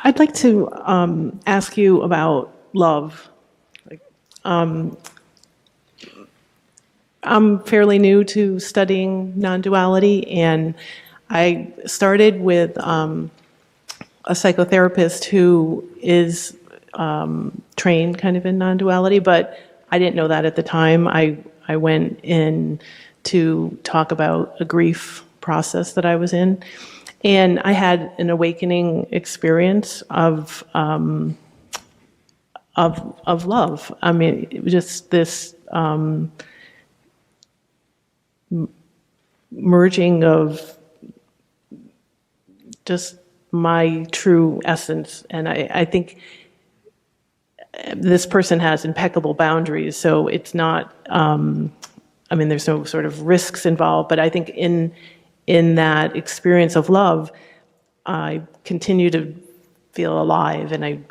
I'd like to ask you about love. I'm fairly new to studying non-duality, and I started with a psychotherapist who is trained kind of in non-duality, but I didn't know that at the time. I went in to talk about a grief process that I was in, and I had an awakening experience of love. I mean, it was just this merging of just my true essence. And I think this person has impeccable boundaries, so it's not, I mean, there's no sort of risks involved, but I think in that experience of love, I continue to feel alive, and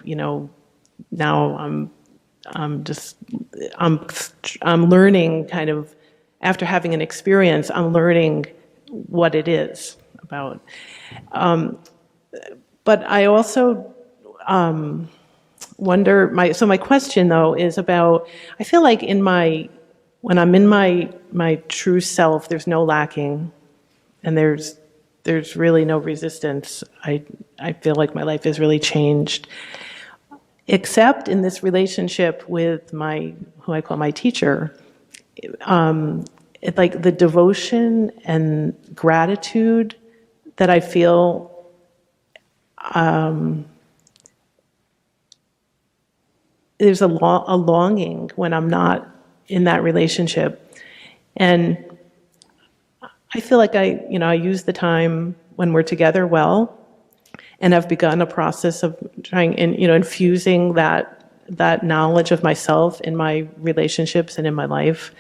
now I'm learning kind of, after having an experience, I'm learning what it is about. But I also wonder, my question though is about, I feel like when I'm in my true self, there's no lacking, and there's really no resistance. I feel like my life has really changed, except in this relationship with who I call my teacher. Like the devotion and gratitude that I feel, there's a longing when I'm not in that relationship. And I feel like I use the time when we're together well, and I've begun a process of trying and infusing that knowledge of myself in my relationships and in my life.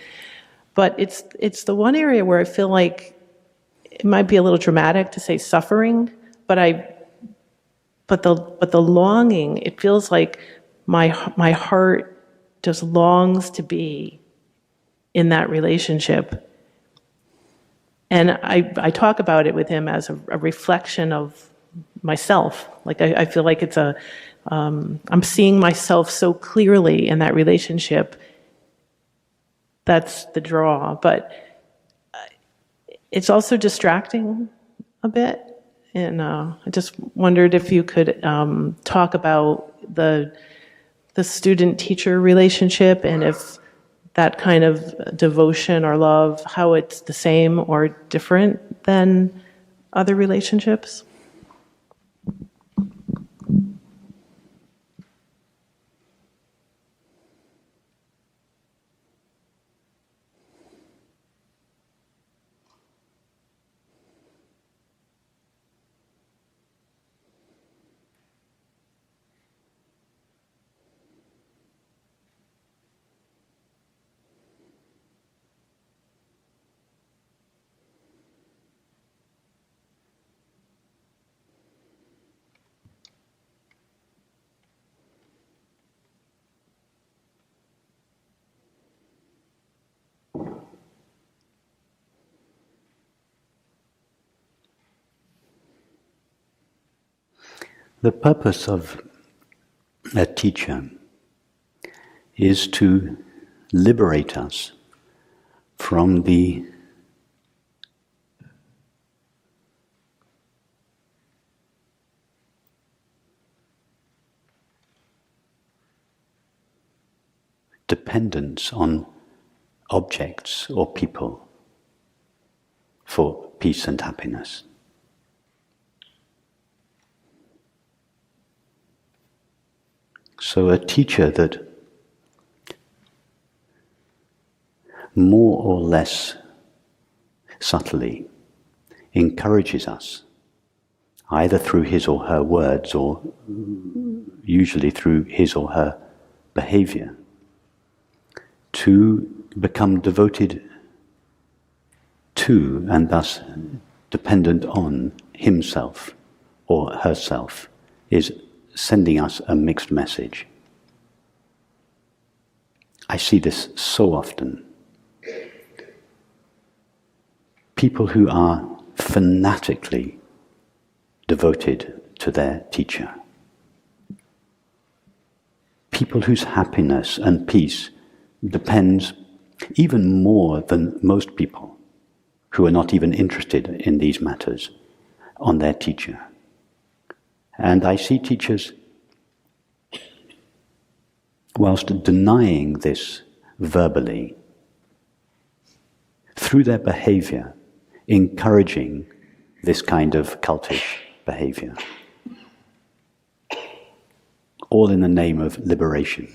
But it's the one area where I feel like it might be a little dramatic to say suffering, but the longing, it feels like my heart just longs to be in that relationship. And I talk about it with him as a reflection of myself. Like I feel like it's I'm seeing myself so clearly in that relationship. That's the draw, but it's also distracting a bit. And I just wondered if you could talk about the student-teacher relationship, and if that kind of devotion or love, how it's the same or different than other relationships. The purpose of a teacher is to liberate us from the dependence on objects or people for peace and happiness. So a teacher that more or less subtly encourages us, either through his or her words or usually through his or her behavior, to become devoted to and thus dependent on himself or herself, is sending us a mixed message. I see this so often. People who are fanatically devoted to their teacher, people whose happiness and peace depends even more than most people who are not even interested in these matters on their teacher. And I see teachers, whilst denying this verbally, through their behavior, encouraging this kind of cultish behavior, all in the name of liberation.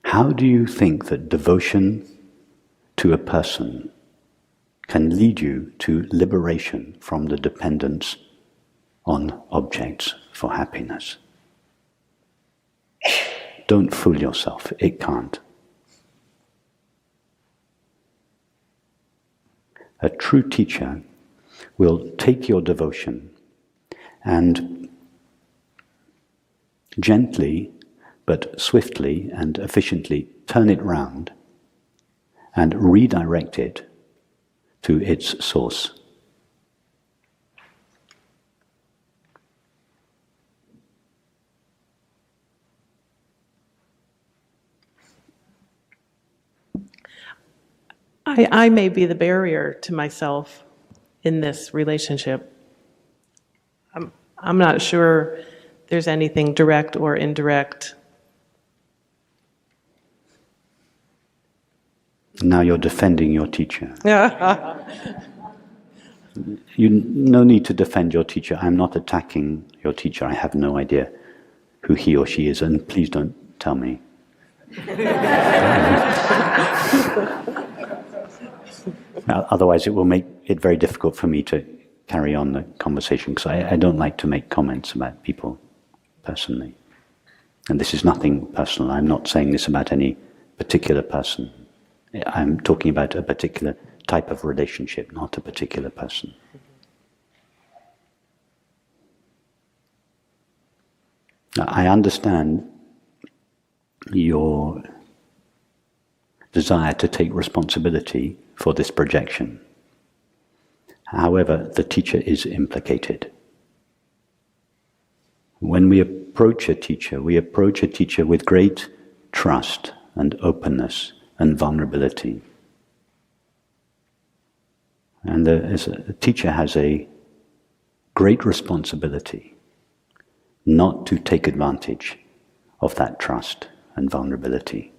How do you think that devotion to a person can lead you to liberation from the dependence on objects for happiness? Don't fool yourself, it can't. A true teacher will take your devotion and gently but swiftly and efficiently turn it round and redirect it to its source. I may be the barrier to myself in this relationship. I'm not sure there's anything direct or indirect. Now you're defending your teacher. No need to defend your teacher. I'm not attacking your teacher. I have no idea who he or she is, and please don't tell me. Otherwise, it will make it very difficult for me to carry on the conversation, because I don't like to make comments about people personally. And this is nothing personal. I'm not saying this about any particular person. I'm talking about a particular type of relationship, not a particular person. I understand your desire to take responsibility for this projection. However, the teacher is implicated. When we approach a teacher with great trust and openness and vulnerability. And a teacher has a great responsibility not to take advantage of that trust and vulnerability.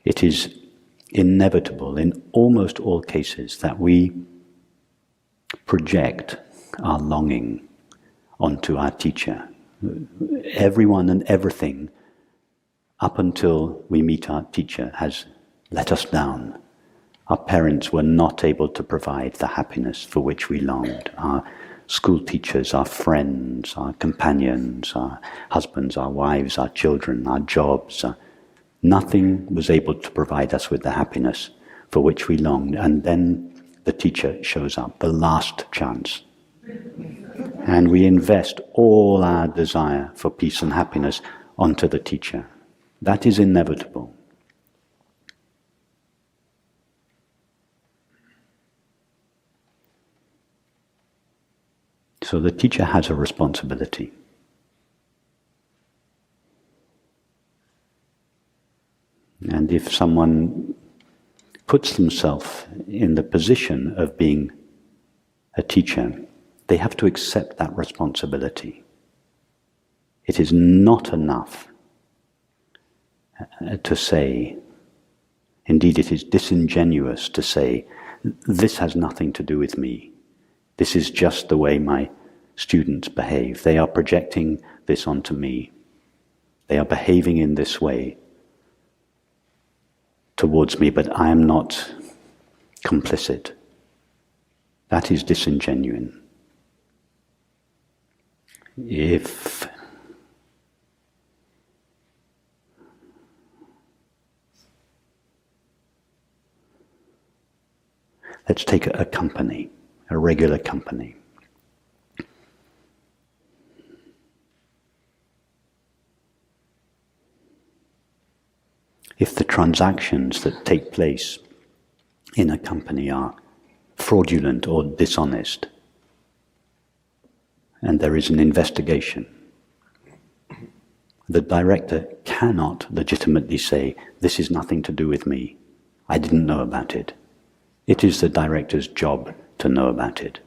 It is inevitable in almost all cases that we project our longing onto our teacher. Everyone and everything up until we meet our teacher has let us down. Our parents were not able to provide the happiness for which we longed. Our school teachers, our friends, our companions, our husbands, our wives, our children, our jobs, nothing was able to provide us with the happiness for which we longed. And then the teacher shows up, the last chance. And we invest all our desire for peace and happiness onto the teacher. That is inevitable. So the teacher has a responsibility. And if someone puts themselves in the position of being a teacher, they have to accept that responsibility. It is not enough to say, indeed it is disingenuous to say, this has nothing to do with me. This is just the way my students behave. They are projecting this onto me. They are behaving in this way towards me, but I am not complicit. That is disingenuous. Let's take a company, a regular company. If the transactions that take place in a company are fraudulent or dishonest, and there is an investigation, the director cannot legitimately say, this is nothing to do with me, I didn't know about it. It is the director's job to know about it.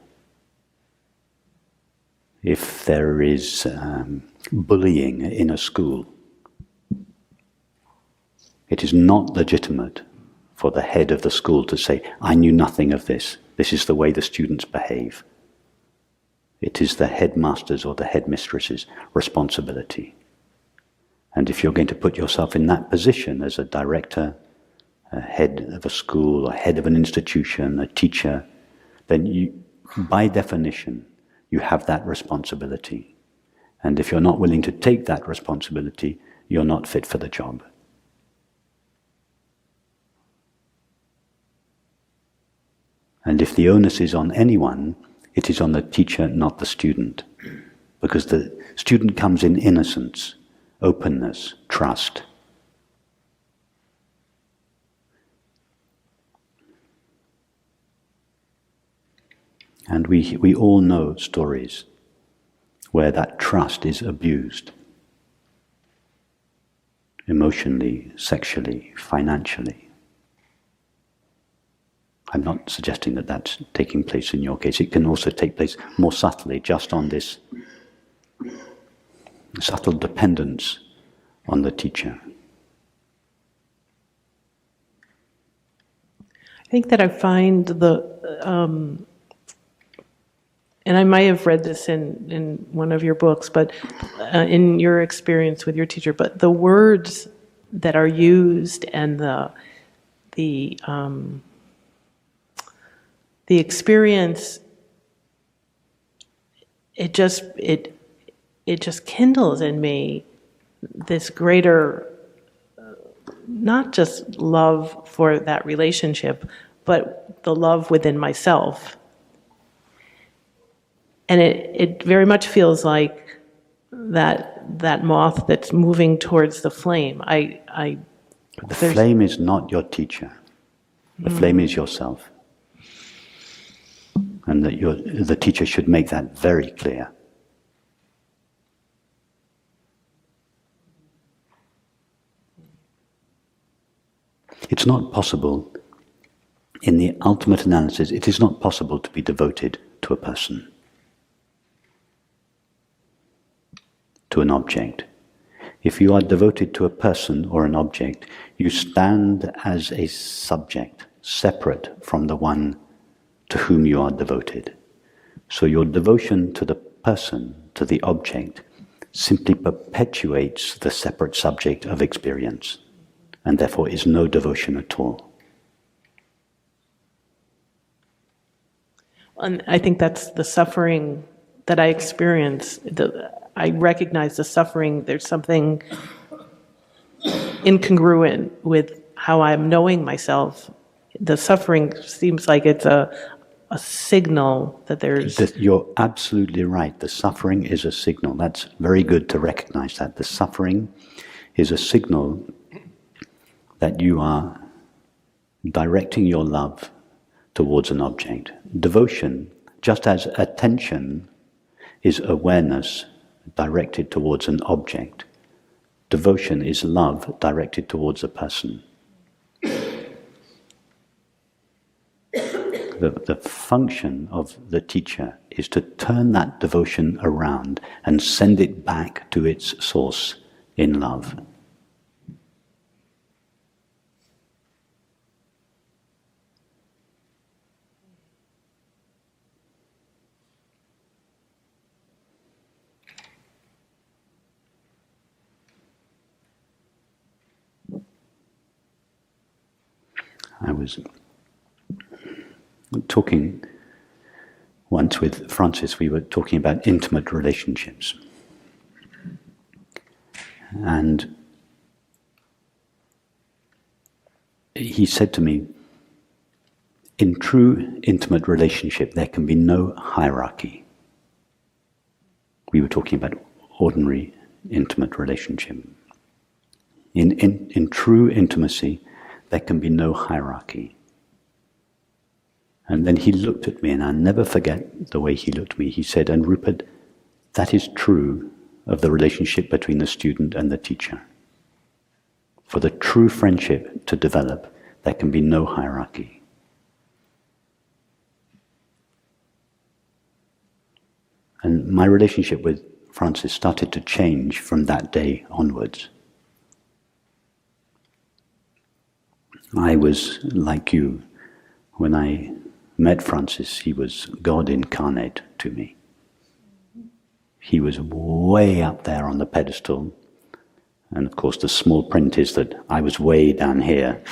If there is bullying in a school, it is not legitimate for the head of the school to say, I knew nothing of this. This is the way the students behave. It is the headmaster's or the headmistress's responsibility. And if you're going to put yourself in that position as a director, a head of a school, a head of an institution, a teacher, then you, by definition, you have that responsibility. And if you're not willing to take that responsibility, you're not fit for the job. And if the onus is on anyone, it is on the teacher, not the student. Because the student comes in innocence, openness, trust. And we all know stories where that trust is abused. Emotionally, sexually, financially. I'm not suggesting that that's taking place in your case. It can also take place more subtly, just on this subtle dependence on the teacher. I think that I find and I might have read this in one of your books, but in your experience with your teacher, but the words that are used and the experience, it just kindles in me this greater, not just love for that relationship, but the love within myself. And it very much feels like that moth that's moving towards the flame. The flame is not your teacher. The flame is yourself. And that the teacher should make that very clear. It's not possible, in the ultimate analysis, it is not possible to be devoted to a person, to an object. If you are devoted to a person or an object, you stand as a subject, separate from the one to whom you are devoted. So your devotion to the person, to the object, simply perpetuates the separate subject of experience, and therefore is no devotion at all. And I think that's the suffering that I experience. I recognize the suffering. There's something incongruent with how I'm knowing myself. The suffering seems like it's a signal that there's... You're absolutely right. The suffering is a signal. That's very good to recognize that. The suffering is a signal that you are directing your love towards an object. Devotion, just as attention is awareness directed towards an object, devotion is love directed towards a person. The function of the teacher is to turn that devotion around and send it back to its source in love. I was talking once with Francis, we were talking about intimate relationships. And he said to me, in true intimate relationship, there can be no hierarchy. We were talking about ordinary intimate relationship. In true intimacy, there can be no hierarchy. And then he looked at me, and I'll never forget the way he looked at me. He said, "And Rupert, that is true of the relationship between the student and the teacher. For the true friendship to develop, there can be no hierarchy." And my relationship with Francis started to change from that day onwards. I was like you. When I met Francis, he was God incarnate to me. He was way up there on the pedestal. And of course the small print is that I was way down here.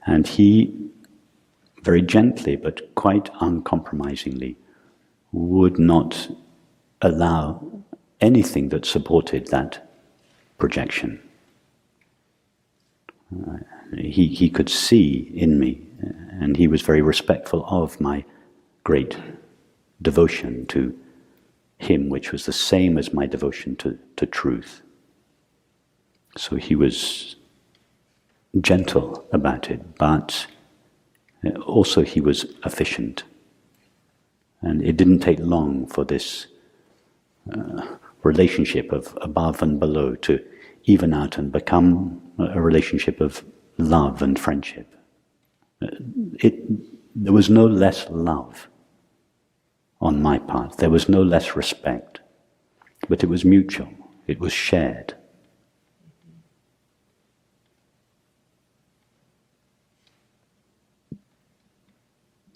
And he, very gently but quite uncompromisingly, would not allow anything that supported that projection. He could see in me, and he was very respectful of my great devotion to him, which was the same as my devotion to truth. So he was gentle about it, but also he was efficient. And it didn't take long for this relationship of above and below to even out and become a relationship of love and friendship. There was no less love on my part. There was no less respect. But it was mutual. It was shared.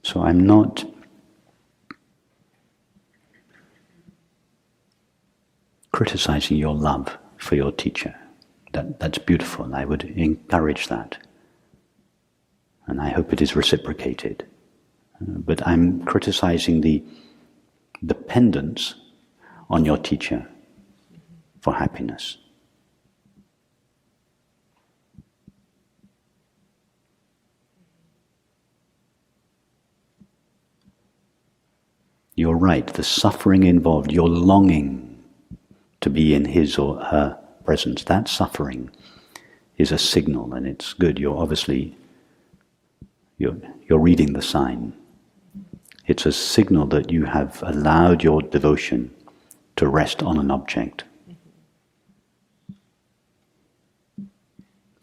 So I'm not criticizing your love for your teacher. That's beautiful, and I would encourage that. And I hope it is reciprocated. But I'm criticizing the dependence on your teacher for happiness. You're right, the suffering involved, your longing to be in his or her presence, that suffering is a signal, and it's good. You're reading the sign. It's a signal that you have allowed your devotion to rest on an object.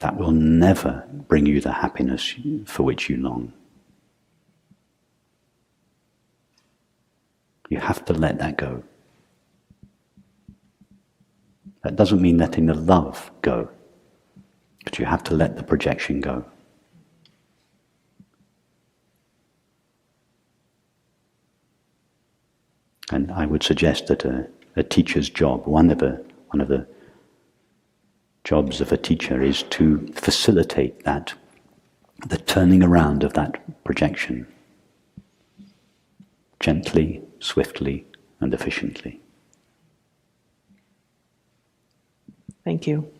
That will never bring you the happiness for which you long. You have to let that go. That doesn't mean letting the love go, but you have to let the projection go. And I would suggest that a teacher's job, one of the jobs of a teacher, is to facilitate that, the turning around of that projection, gently, swiftly, and efficiently. Thank you.